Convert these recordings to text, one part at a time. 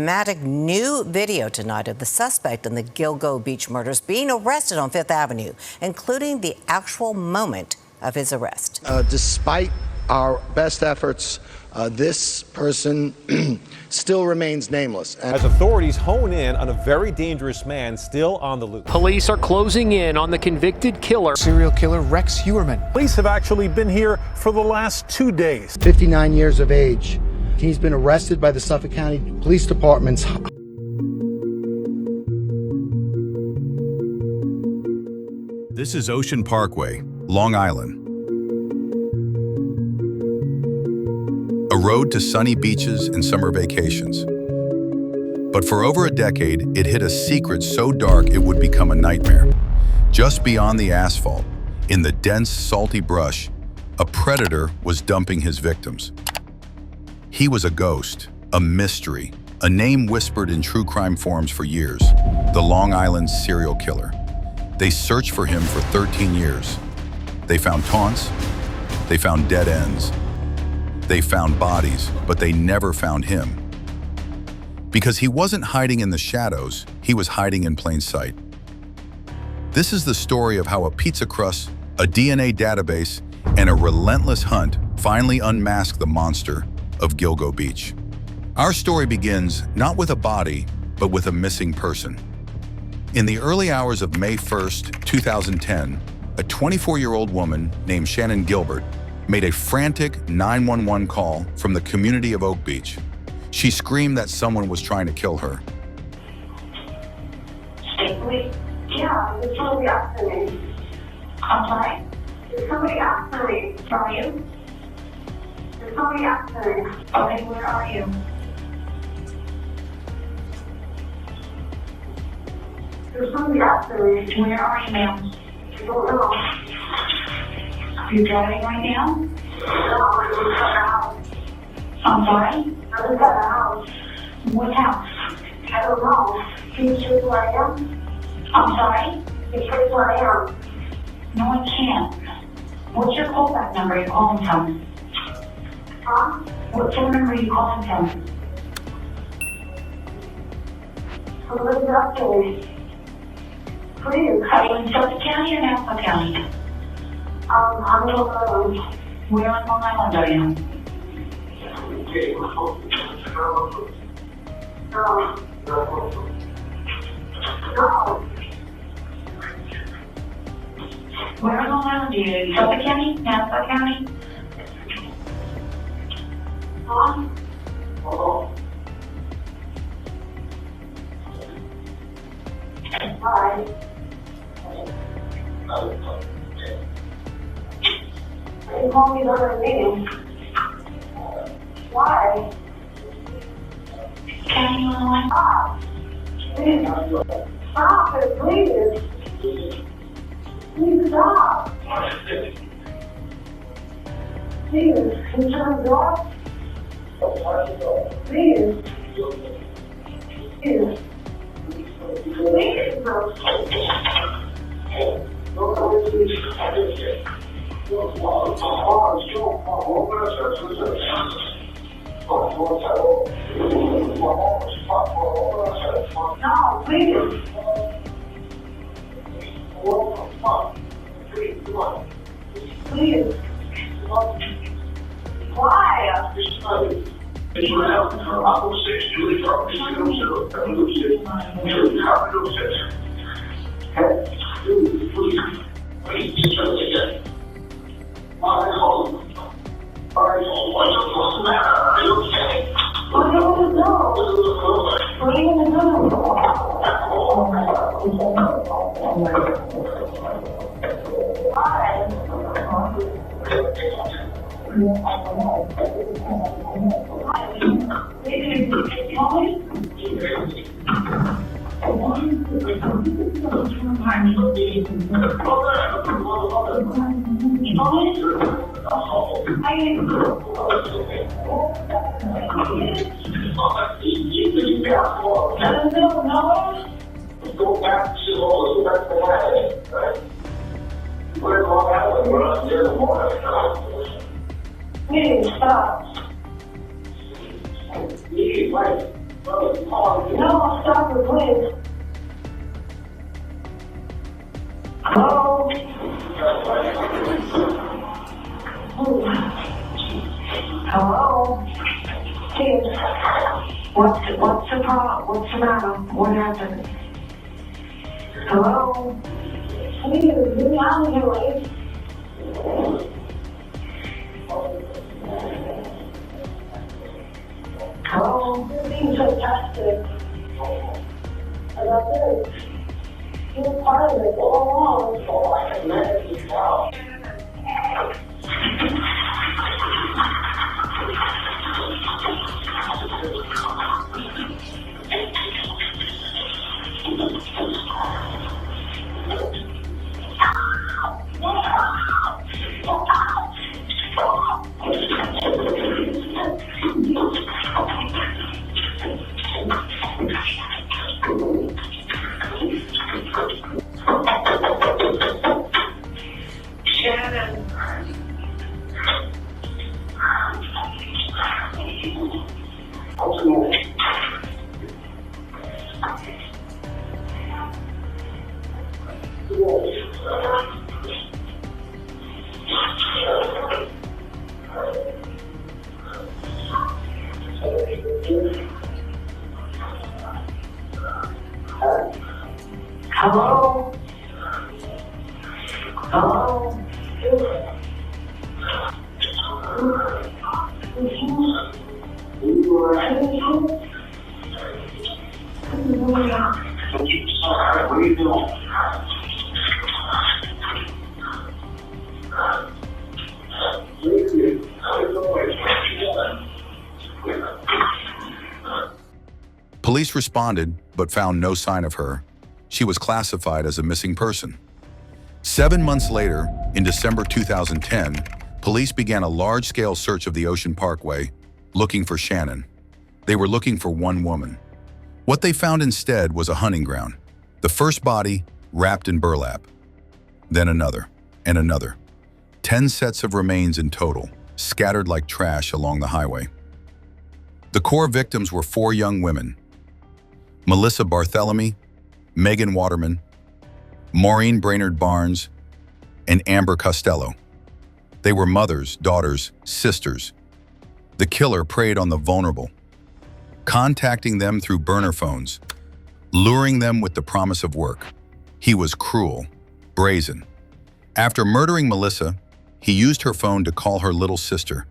dramatic new video tonight of the suspect in the Gilgo Beach murders being arrested on Fifth Avenue, including the actual moment of his arrest. Despite our best efforts, this person still remains nameless. As authorities hone in on a very dangerous man still on the loose. Police are closing in on the convicted killer. Serial killer Rex Heuermann. Police have actually been here for the last 2 days. 59 years of age. He's been arrested by the Suffolk County Police Department's. This is Ocean Parkway, Long Island. A road to sunny beaches and summer vacations. But for over a decade, it hid a secret so dark it would become a nightmare. Just beyond the asphalt, in the dense, salty brush, a predator was dumping his victims. He was a ghost, a mystery, a name whispered in true crime forums for years, the Long Island serial killer. They searched for him for 13 years. They found taunts, they found dead ends. They found bodies, but they never found him. Because he wasn't hiding in the shadows, he was hiding in plain sight. This is the story of how a pizza crust, a DNA database, and a relentless hunt finally unmasked the monster of Gilgo Beach. Our story begins not with a body, but with a missing person. In the early hours of May 1st, 2010, a 24-year-old woman named Shannon Gilbert made a frantic 911 call from the community of Oak Beach. She screamed that someone was trying to kill her. Yeah, there's somebody after me. I'm sorry? There's somebody after me. Are you? There's somebody after me. Okay, where are you? There's somebody after me. Where are you, ma'am? I don't know. You're driving right now? No, I just got the house. I'm sorry? I just got the house. What house? I don't know. Can you show who I am? I'm sorry? Can you show who I am? No, I can't. What's your callback number you're calling from? Huh? What phone number are you calling from? Somebody's after me. Please. Are you in Suffolk County or Nassau County? I'm in Long Island. Where on Long Island are you? No. Where on Long Island are you? Suffolk County? Nassau County? Huh? Hi. You call me by my name. Why? Can you stop? Please. Stop it, please. Please stop. Please, can you turn it off? Please. Please. No, please. Please. Why? Please stop. No, stop her, please. Hello? Hello? Kids, what's the problem? What's the matter? What happened? Hello? Please, get out of here, lady. Hello? You're being sarcastic. About this. You're part of it all along. So I can manage this now. Shannon. Hello? Hello? What are you doing? Police responded, but found no sign of her. She was classified as a missing person. 7 months later, in December 2010, police began a large-scale search of the Ocean Parkway, looking for Shannon. They were looking for one woman. What they found instead was a hunting ground. The first body, wrapped in burlap. Then another, and another. 10 sets of remains in total, scattered like trash along the highway. The core victims were 4 young women: Melissa Barthelemy, Megan Waterman, Maureen Brainerd Barnes, and Amber Costello. They were mothers, daughters, sisters. The killer preyed on the vulnerable, contacting them through burner phones, luring them with the promise of work. He was cruel, brazen. After murdering Melissa, he used her phone to call her little sister,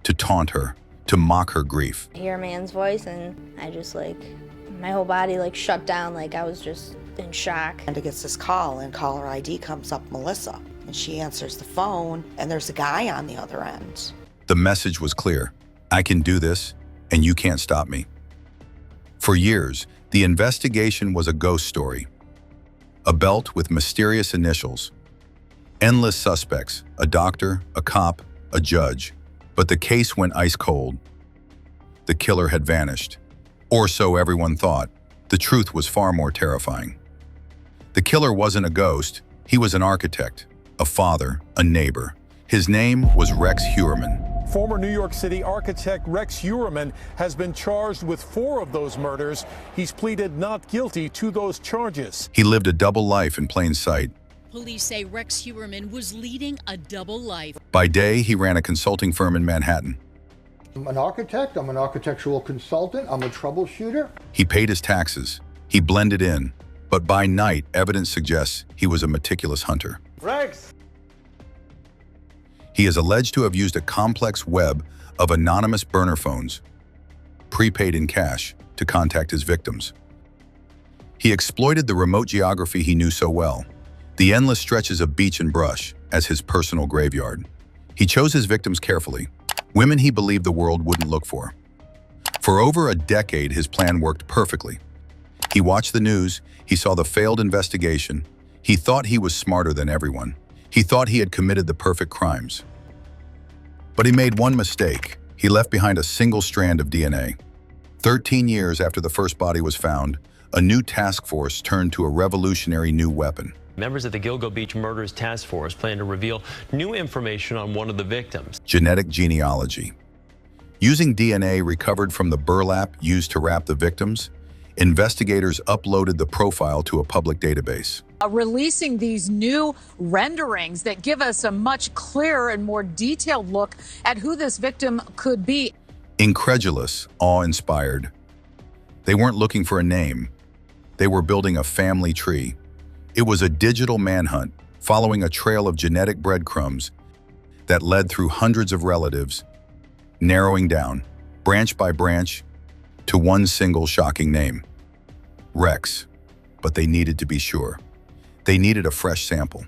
to taunt her, to mock her grief. I hear a man's voice and I just my whole body shut down, I was just in shock. And it gets this call, and caller ID comes up Melissa, and she answers the phone, and there's a guy on the other end. The message was clear: I can do this, and you can't stop me. For years, the investigation was a ghost story. A belt with mysterious initials. Endless suspects, a doctor, a cop, a judge. But the case went ice cold. The killer had vanished. Or so everyone thought. The truth was far more terrifying. The killer wasn't a ghost. He was an architect, a father, a neighbor. His name was Rex Heuermann. Former New York City architect Rex Heuermann has been charged with 4 of those murders. He's pleaded not guilty to those charges. He lived a double life in plain sight. Police say Rex Heuermann was leading a double life. By day, he ran a consulting firm in Manhattan. I'm an architect, I'm an architectural consultant, I'm a troubleshooter. He paid his taxes. He blended in. But by night, evidence suggests he was a meticulous hunter. Rex! He is alleged to have used a complex web of anonymous burner phones, prepaid in cash, to contact his victims. He exploited the remote geography he knew so well, the endless stretches of beach and brush, as his personal graveyard. He chose his victims carefully, women he believed the world wouldn't look for. For over a decade, his plan worked perfectly. He watched the news, he saw the failed investigation. He thought he was smarter than everyone. He thought he had committed the perfect crimes. But he made one mistake. He left behind a single strand of DNA. 13 years after the first body was found, a new task force turned to a revolutionary new weapon. Members of the Gilgo Beach Murders Task Force plan to reveal new information on one of the victims. Genetic genealogy. Using DNA recovered from the burlap used to wrap the victims, investigators uploaded the profile to a public database. Releasing these new renderings that give us a much clearer and more detailed look at who this victim could be. Incredulous, awe-inspired. They weren't looking for a name. They were building a family tree. It was a digital manhunt, following a trail of genetic breadcrumbs that led through hundreds of relatives, narrowing down, branch by branch, to one single shocking name. Rex. But they needed to be sure. They needed a fresh sample.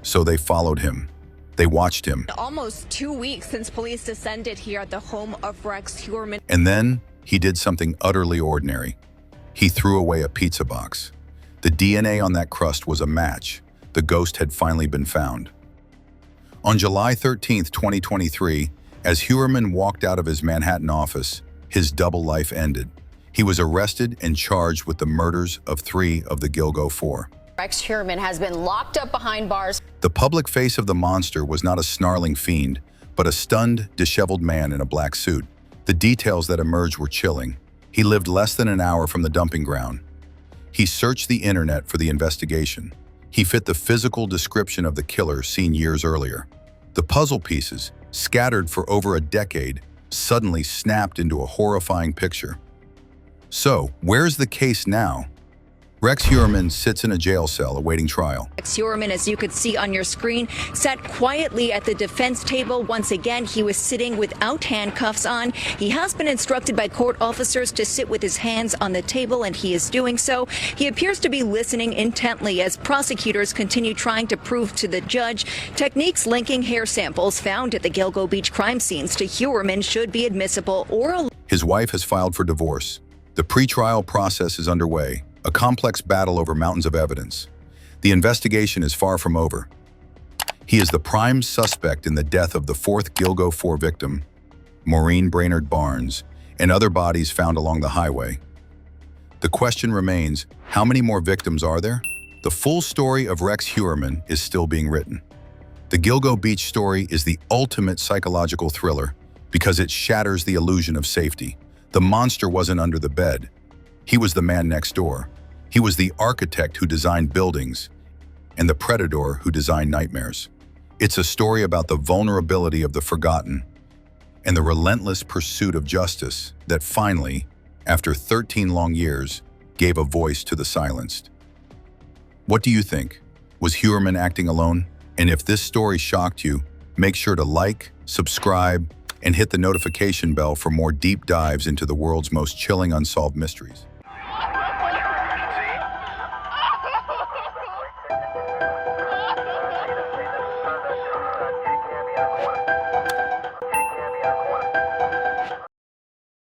So they followed him. They watched him. Almost 2 weeks since police descended here at the home of Rex Huerman. And then he did something utterly ordinary. He threw away a pizza box. The DNA on that crust was a match. The ghost had finally been found. On July 13, 2023, as Huerman walked out of his Manhattan office, his double life ended. He was arrested and charged with the murders of 3 of the Gilgo 4. Rex Huerman has been locked up behind bars. The public face of the monster was not a snarling fiend, but a stunned, disheveled man in a black suit. The details that emerged were chilling. He lived less than an hour from the dumping ground. He searched the internet for the investigation. He fit the physical description of the killer seen years earlier. The puzzle pieces, scattered for over a decade, suddenly snapped into a horrifying picture. So, where's the case now? Rex Huerman sits in a jail cell awaiting trial. Rex Huerman, as you could see on your screen, sat quietly at the defense table. Once again, he was sitting without handcuffs on. He has been instructed by court officers to sit with his hands on the table, and he is doing so. He appears to be listening intently as prosecutors continue trying to prove to the judge techniques linking hair samples found at the Gilgo Beach crime scenes to Huerman should be admissible or... His wife has filed for divorce. The pretrial process is underway, a complex battle over mountains of evidence. The investigation is far from over. He is the prime suspect in the death of the 4th Gilgo 4 victim, Maureen Brainerd Barnes, and other bodies found along the highway. The question remains, how many more victims are there? The full story of Rex Huerman is still being written. The Gilgo Beach story is the ultimate psychological thriller because it shatters the illusion of safety. The monster wasn't under the bed. He was the man next door. He was the architect who designed buildings and the predator who designed nightmares. It's a story about the vulnerability of the forgotten and the relentless pursuit of justice that finally, after 13 long years, gave a voice to the silenced. What do you think? Was Huerman acting alone? And if this story shocked you, make sure to like, subscribe, and hit the notification bell for more deep dives into the world's most chilling unsolved mysteries.